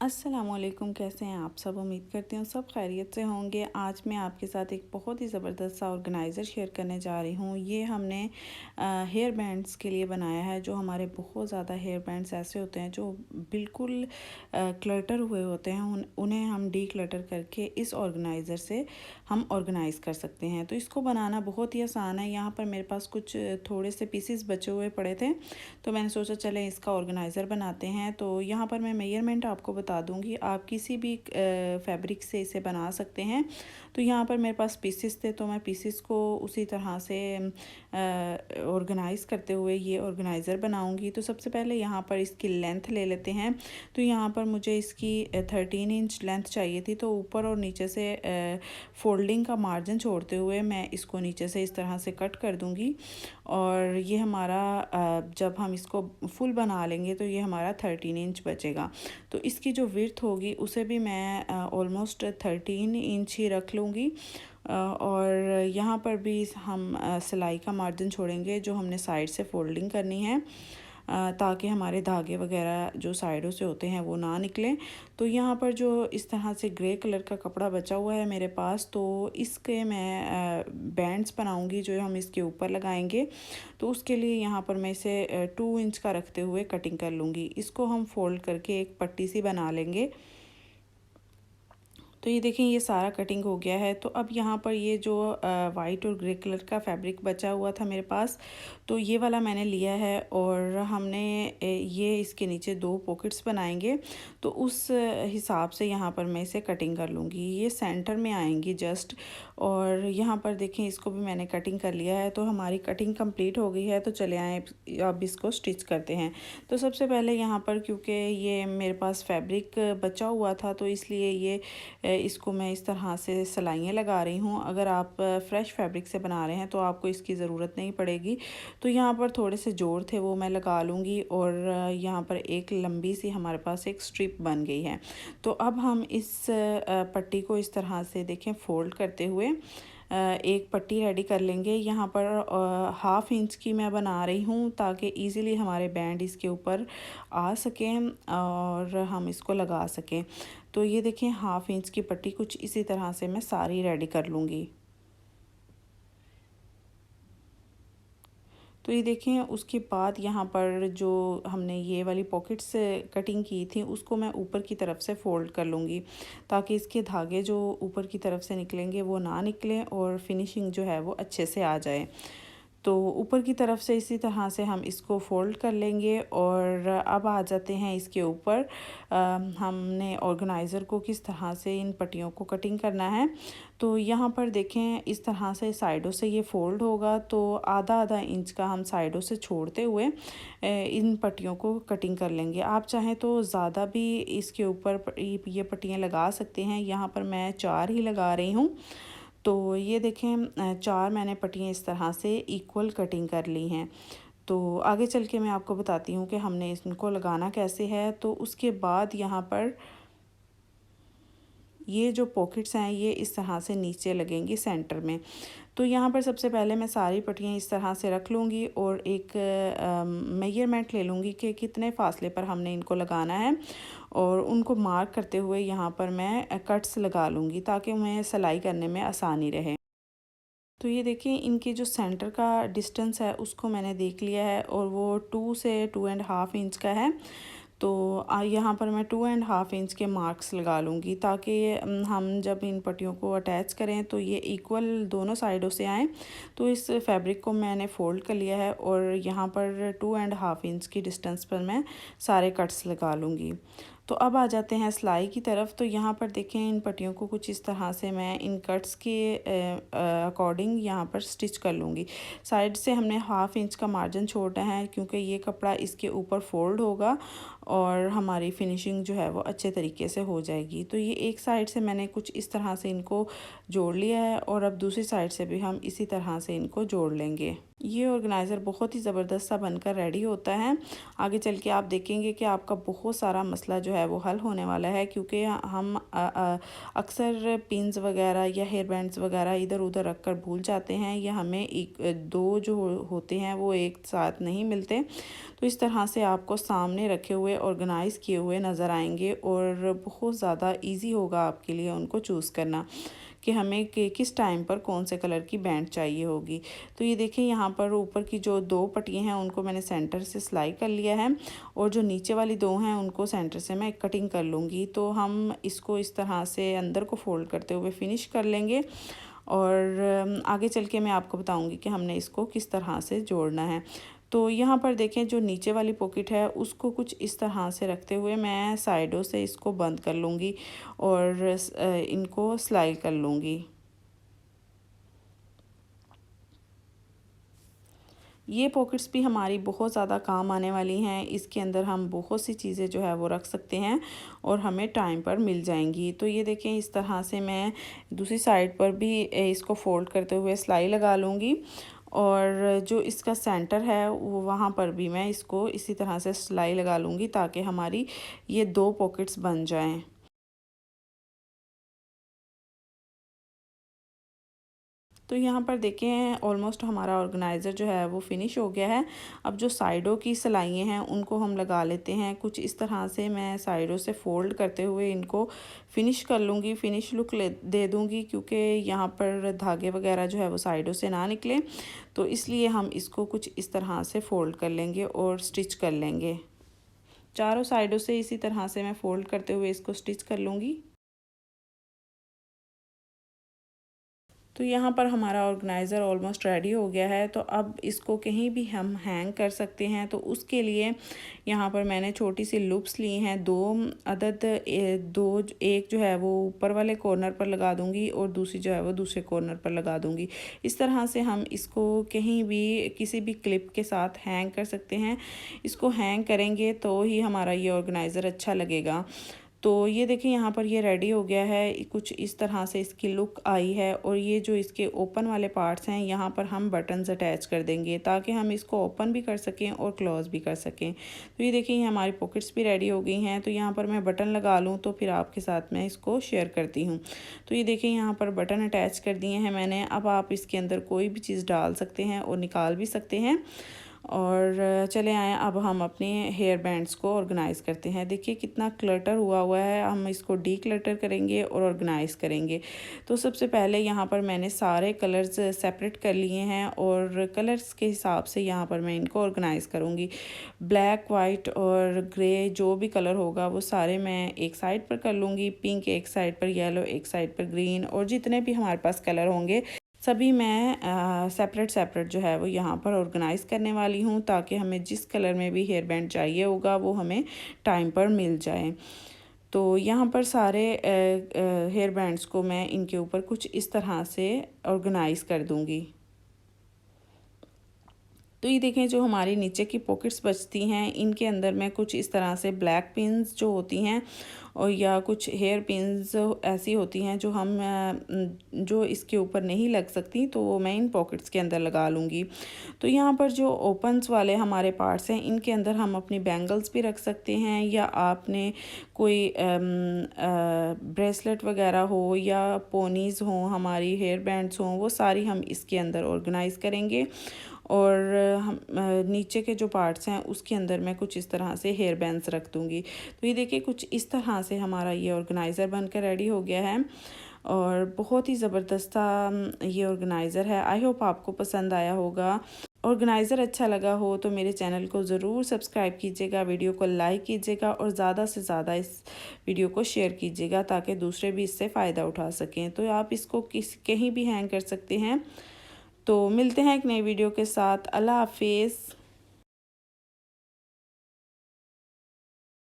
अस्सलामुअलैकुम, कैसे हैं आप सब। उम्मीद करती हूँ सब खैरियत से होंगे। आज मैं आपके साथ एक बहुत ही ज़बरदस्त सा ऑर्गेनाइज़र शेयर करने जा रही हूँ। ये हमने हेयर बैंड्स के लिए बनाया है। जो हमारे बहुत ज़्यादा हेयर बैंड्स ऐसे होते हैं जो बिल्कुल क्लटर हुए होते हैं, उन्हें हम डी क्लटर करके इस ऑर्गेनाइज़र से हम ऑर्गेनाइज़ कर सकते हैं। तो इसको बनाना बहुत ही आसान है। यहाँ पर मेरे पास कुछ थोड़े से पीसीस बचे हुए पड़े थे, तो मैंने सोचा चलें इसका ऑर्गेनाइज़र बनाते हैं। तो यहाँ पर मैं मेजरमेंट आपको बता दूँगी, आप किसी भी फैब्रिक से इसे बना सकते हैं। तो यहाँ पर मेरे पास पीसेस थे, तो मैं पीसेस को उसी तरह से ऑर्गेनाइज़ करते हुए ये ऑर्गेनाइज़र बनाऊँगी। तो सबसे पहले यहाँ पर इसकी लेंथ ले लेते हैं। तो यहाँ पर मुझे इसकी 13 इंच लेंथ चाहिए थी। तो ऊपर और नीचे से फोल्डिंग का मार्जिन छोड़ते हुए मैं इसको नीचे से इस तरह से कट कर दूँगी। और ये हमारा जब हम इसको फुल बना लेंगे तो ये हमारा 13 इंच बचेगा। तो इसकी जो विड्थ होगी उसे भी मैं ऑलमोस्ट 13 इंच ही रख लूँगी। और यहाँ पर भी हम सिलाई का मार्जिन छोड़ेंगे जो हमने साइड से फोल्डिंग करनी है, ताकि हमारे धागे वगैरह जो साइडों से होते हैं वो ना निकलें। तो यहाँ पर जो इस तरह से ग्रे कलर का कपड़ा बचा हुआ है मेरे पास, तो इसके मैं बैंड्स बनाऊंगी जो हम इसके ऊपर लगाएंगे। तो उसके लिए यहाँ पर मैं इसे 2 इंच का रखते हुए कटिंग कर लूँगी। इसको हम फोल्ड करके एक पट्टी सी बना लेंगे। तो ये देखें, ये सारा कटिंग हो गया है। तो अब यहाँ पर ये जो वाइट और ग्रे कलर का फैब्रिक बचा हुआ था मेरे पास, तो ये वाला मैंने लिया है। और हमने ये इसके नीचे 2 पॉकेट्स बनाएंगे। तो उस हिसाब से यहाँ पर मैं इसे कटिंग कर लूँगी। ये सेंटर में आएंगी जस्ट। और यहाँ पर देखें, इसको भी मैंने कटिंग कर लिया है। तो हमारी कटिंग कंप्लीट हो गई है। तो चले आए अब इसको स्टिच करते हैं। तो सबसे पहले यहाँ पर, क्योंकि ये मेरे पास फैब्रिक बचा हुआ था, तो इसलिए ये इसको मैं इस तरह से सिलाइयाँ लगा रही हूँ। अगर आप फ्रेश फैब्रिक से बना रहे हैं तो आपको इसकी ज़रूरत नहीं पड़ेगी। तो यहाँ पर थोड़े से जोड़ थे वो मैं लगा लूँगी। और यहाँ पर एक लंबी सी हमारे पास एक स्ट्रिप बन गई है। तो अब हम इस पट्टी को इस तरह से देखें फोल्ड करते हुए एक पट्टी रेडी कर लेंगे। यहाँ पर 1/2 इंच की मैं बना रही हूँ, ताकि इजीली हमारे बैंड इसके ऊपर आ सकें और हम इसको लगा सकें। तो ये देखें, 1/2 इंच की पट्टी कुछ इसी तरह से मैं सारी रेडी कर लूँगी। तो ये देखें, उसके बाद यहाँ पर जो हमने ये वाली पॉकेट्स कटिंग की थी उसको मैं ऊपर की तरफ से फ़ोल्ड कर लूँगी, ताकि इसके धागे जो ऊपर की तरफ से निकलेंगे वो ना निकलें और फिनिशिंग जो है वो अच्छे से आ जाए। तो ऊपर की तरफ से इसी तरह से हम इसको फ़ोल्ड कर लेंगे। और अब आ जाते हैं इसके ऊपर। हमने ऑर्गेनाइज़र को किस तरह से इन पट्टियों को कटिंग करना है। तो यहाँ पर देखें, इस तरह से साइडों से ये फ़ोल्ड होगा। तो आधा आधा इंच का हम साइडों से छोड़ते हुए इन पट्टियों को कटिंग कर लेंगे। आप चाहें तो ज़्यादा भी इसके ऊपर ये पट्टियाँ लगा सकते हैं। यहाँ पर मैं 4 ही लगा रही हूँ। तो ये देखें, 4 मैंने पट्टियाँ इस तरह से इक्वल कटिंग कर ली हैं। तो आगे चल के मैं आपको बताती हूँ कि हमने इनको लगाना कैसे है। तो उसके बाद यहाँ पर ये जो पॉकेट्स हैं ये इस तरह से नीचे लगेंगी सेंटर में। तो यहाँ पर सबसे पहले मैं सारी पट्टियाँ इस तरह से रख लूँगी और एक मेजरमेंट ले लूँगी कि कितने फासले पर हमने इनको लगाना है। और उनको मार्क करते हुए यहाँ पर मैं कट्स लगा लूँगी, ताकि मैं सिलाई करने में आसानी रहे। तो ये देखिए, इनकी जो सेंटर का डिस्टेंस है उसको मैंने देख लिया है, और वो 2 से 2.5 इंच का है। तो यहाँ पर मैं 2.5 इंच के मार्क्स लगा लूँगी, ताकि हम जब इन पट्टियों को अटैच करें तो ये इक्वल दोनों साइडों से आएँ। तो इस फैब्रिक को मैंने फ़ोल्ड कर लिया है और यहाँ पर 2.5 इंच की डिस्टेंस पर मैं सारे कट्स लगा लूँगी। तो अब आ जाते हैं सिलाई की तरफ। तो यहाँ पर देखें, इन पट्टियों को कुछ इस तरह से मैं इन कट्स के अकॉर्डिंग यहाँ पर स्टिच कर लूँगी। साइड से हमने 1/2 इंच का मार्जिन छोड़ना है, क्योंकि ये कपड़ा इसके ऊपर फोल्ड होगा और हमारी फिनिशिंग जो है वो अच्छे तरीके से हो जाएगी। तो ये एक साइड से मैंने कुछ इस तरह से इनको जोड़ लिया है, और अब दूसरी साइड से भी हम इसी तरह से इनको जोड़ लेंगे। ये ऑर्गेनाइज़र बहुत ही ज़बरदस्त सा बनकर रेडी होता है। आगे चल के आप देखेंगे कि आपका बहुत सारा मसला जो है वो हल होने वाला है, क्योंकि हम अक्सर पिन्स वगैरह या हेयर बैंड्स वगैरह इधर-उधर रख कर भूल जाते हैं, या हमें एक दो जो होते हैं वो एक साथ नहीं मिलते। तो इस तरह से आपको सामने रखे हुए ऑर्गेनाइज़ किए हुए नज़र आएंगे और बहुत ज़्यादा ईज़ी होगा आपके लिए उनको चूज़ करना कि हमें किस टाइम पर कौन से कलर की बैंड चाहिए होगी। तो ये देखिए यहाँ पर ऊपर की जो दो पट्टियाँ हैं उनको मैंने सेंटर से सिलाई कर लिया है, और जो नीचे वाली दो हैं उनको सेंटर से मैं कटिंग कर लूँगी। तो हम इसको इस तरह से अंदर को फोल्ड करते हुए फिनिश कर लेंगे, और आगे चल के मैं आपको बताऊँगी कि हमने इसको किस तरह से जोड़ना है। तो यहाँ पर देखें, जो नीचे वाली पॉकेट है उसको कुछ इस तरह से रखते हुए मैं साइडों से इसको बंद कर लूँगी और इनको सिलाई कर लूँगी। ये पॉकेट्स भी हमारी बहुत ज़्यादा काम आने वाली हैं। इसके अंदर हम बहुत सी चीज़ें जो है वो रख सकते हैं और हमें टाइम पर मिल जाएंगी। तो ये देखें, इस तरह से मैं दूसरी साइड पर भी इसको फोल्ड करते हुए सिलाई लगा लूँगी, और जो इसका सेंटर है वो वहाँ पर भी मैं इसको इसी तरह से सिलाई लगा लूँगी, ताकि हमारी ये दो पॉकेट्स बन जाएं। तो यहाँ पर देखें, ऑलमोस्ट हमारा ऑर्गेनाइज़र जो है वो फिनिश हो गया है। अब जो साइडों की सिलाइयाँ हैं उनको हम लगा लेते हैं। कुछ इस तरह से मैं साइडों से फ़ोल्ड करते हुए इनको फिनिश कर लूँगी, फिनिश लुक दे दूँगी, क्योंकि यहाँ पर धागे वगैरह जो है वो साइडों से ना निकले। तो इसलिए हम इसको कुछ इस तरह से फ़ोल्ड कर लेंगे और स्टिच कर लेंगे। चारों साइडों से इसी तरह से मैं फ़ोल्ड करते हुए इसको स्टिच कर लूँगी। तो यहाँ पर हमारा ऑर्गेनाइज़र ऑलमोस्ट रेडी हो गया है। तो अब इसको कहीं भी हम हैंग कर सकते हैं। तो उसके लिए यहाँ पर मैंने छोटी सी लूप्स ली हैं, दो अदद, एक जो है वो ऊपर वाले कॉर्नर पर लगा दूँगी और दूसरी जो है वो दूसरे कॉर्नर पर लगा दूँगी। इस तरह से हम इसको कहीं भी किसी भी क्लिप के साथ हैंग कर सकते हैं। इसको हैंग करेंगे तो ही हमारा ये ऑर्गेनाइज़र अच्छा लगेगा। तो ये देखिए, यहाँ पर ये रेडी हो गया है। कुछ इस तरह से इसकी लुक आई है, और ये जो इसके ओपन वाले पार्ट्स हैं यहाँ पर हम बटन्स अटैच कर देंगे, ताकि हम इसको ओपन भी कर सकें और क्लोज़ भी कर सकें। तो ये देखिए, हमारी पॉकेट्स भी रेडी हो गई हैं। तो यहाँ पर मैं बटन लगा लूँ तो फिर आपके साथ मैं इसको शेयर करती हूँ। तो ये देखिए, यहाँ पर बटन अटैच कर दिए हैं मैंने। अब आप इसके अंदर कोई भी चीज़ डाल सकते हैं और निकाल भी सकते हैं। और चले आए, अब हम अपने हेयर बैंड्स को ऑर्गेनाइज़ करते हैं। देखिए कितना क्लटर हुआ हुआ है, हम इसको डी क्लटर करेंगे और ऑर्गेनाइज़ करेंगे। तो सबसे पहले यहाँ पर मैंने सारे कलर्स सेपरेट कर लिए हैं, और कलर्स के हिसाब से यहाँ पर मैं इनको ऑर्गेनाइज़ करूँगी। ब्लैक, वाइट और ग्रे जो भी कलर होगा वो सारे मैं एक साइड पर कर लूँगी। पिंक एक साइड पर, येलो एक साइड पर, ग्रीन, और जितने भी हमारे पास कलर होंगे सभी मैं सेपरेट सेपरेट जो है वो यहाँ पर ऑर्गेनाइज़ करने वाली हूँ, ताकि हमें जिस कलर में भी हेयर बैंड चाहिए होगा वो हमें टाइम पर मिल जाए। तो यहाँ पर सारे हेयर बैंड्स को मैं इनके ऊपर कुछ इस तरह से ऑर्गेनाइज़ कर दूँगी। तो ये देखें, जो हमारी नीचे की पॉकेट्स बचती हैं इनके अंदर मैं कुछ इस तरह से ब्लैक पिन्स जो होती हैं, और या कुछ हेयर पिन्स ऐसी होती हैं जो हम जो इसके ऊपर नहीं लग सकती, तो वो मैं इन पॉकेट्स के अंदर लगा लूँगी। तो यहाँ पर जो ओपन्स वाले हमारे पार्ट्स हैं इनके अंदर हम अपनी बैंगल्स भी रख सकते हैं, या आपने कोई ब्रेसलेट वगैरह हो या पोनीज़ हों, हमारी हेयर बैंड्स हों, वो सारी हम इसके अंदर ऑर्गेनाइज़ करेंगे। और हम नीचे के जो पार्ट्स हैं उसके अंदर मैं कुछ इस तरह से हेयर बैंड्स रख दूँगी। तो ये देखिए, कुछ इस तरह से हमारा ये ऑर्गेनाइज़र बनकर रेडी हो गया है, और बहुत ही ज़बरदस्त ये ऑर्गेनाइज़र है। आई होप आपको पसंद आया होगा। ऑर्गेनाइज़र अच्छा लगा हो तो मेरे चैनल को ज़रूर सब्सक्राइब कीजिएगा, वीडियो को लाइक कीजिएगा, और ज़्यादा से ज़्यादा इस वीडियो को शेयर कीजिएगा, ताकि दूसरे भी इससे फ़ायदा उठा सकें। तो आप इसको कहीं भी हैंग कर सकते हैं। तो मिलते हैं एक नई वीडियो के साथ। अल्लाह हाफिज़।